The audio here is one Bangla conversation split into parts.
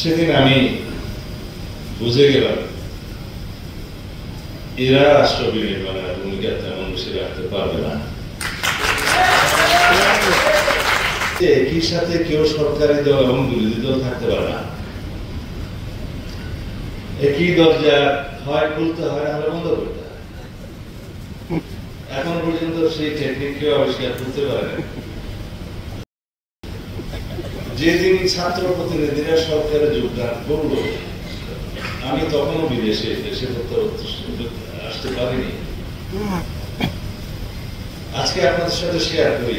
সেদিন আমি বুঝে গেলাম এরা রাষ্ট্র বিনির্মাণের ভূমিকা তেমন বেশি রাখতে পারবে না। একই সাথে কেউ সরকারি দল এবং বিরোধী দল থাকতে পারে না। একই দরজা হয় খুলতে হয়, নাহলে বন্ধ করতে হয়। এখন পর্যন্ত সেই টেকনিক কেউ আবিষ্কার করতে পারে না। যেদিন ছাত্র প্রতিনিধিরা সরকারে যোগদান করলো, আমি তখনও দেশে আসতে পারিনি। আজকে আপনাদের সাথে শেয়ার করি,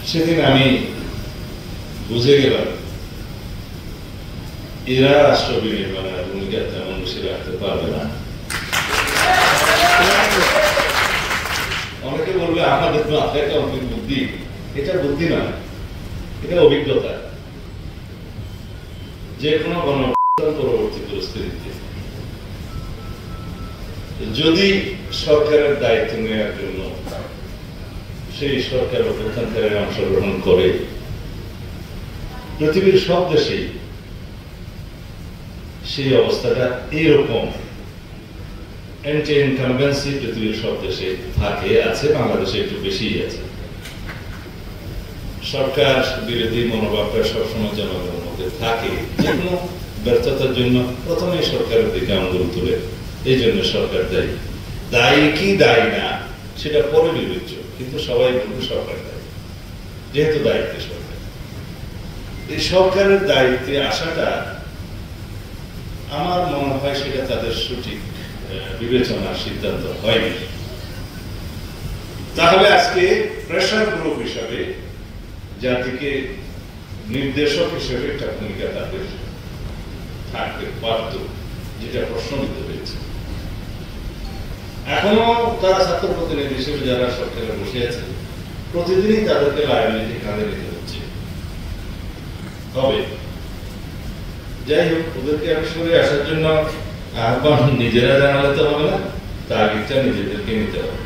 সেদিন আমি বুঝে গেলাম এরা রাষ্ট্র বিনির্মাণের ভূমিকা তেমন বেশি রাখতে পারবে না। অনেকে বলবে আমাদের মাথায় অনেক বুদ্ধি। এটা বুদ্ধি না, এটা অভিজ্ঞতা। যে কোনো পরবর্তী পরিস্থিতিতে যদি সরকারের দায়িত্ব নেওয়ার জন্য সেই সরকার অভ্যুত্থানকারীরা অংশগ্রহণ করে, পৃথিবীর সব দেশেই সেই অবস্থাটা এইরকম। অ্যান্টি ইনকামবেন্সি পৃথিবীর সব দেশে থাকে, আছে, বাংলাদেশে একটু বেশি আছে। সরকার বিরোধী মনোভাবটা সবসময় জনগণের মধ্যে থাকে। যে কোনো ব্যর্থতার জন্য প্রথমেই সরকারের দিকে আঙুল তুলে, এই জন্য সরকার দায়ী। দায়ী কি দায়ী না সেটা পরে বিবেচ্য, কিন্তু সবাই বলবে সরকার দায়ী, যেহেতু দায়িত্বে সরকার। এই সরকারের দায়িত্বে আসাটা আমার মনে হয় সেটা তাদের সঠিক বিবেচনার সিদ্ধান্ত হয়নি। তাহলে আজকে প্রেসার গ্রুপ হিসাবে জাতিকে নির্দেশক হিসেবে একটা ভূমিকা তাদের থাকতে পারত, যেটা প্রশ্নবিদ্ধ হয়েছে। এখনো তারা ছাত্র প্রতিনিধি হিসেবে যারা সরকারে বসে আছে, প্রতিদিনই তাদেরকে লাইবিলিটি কাঁধে নিতে হচ্ছে। তবে যাই হোক, ওদেরকে আমি সরে আসার জন্য আহ্বান নিজেরা জানালে তো হবে না, তাগিদটা নিজেদেরকে নিতে হবে।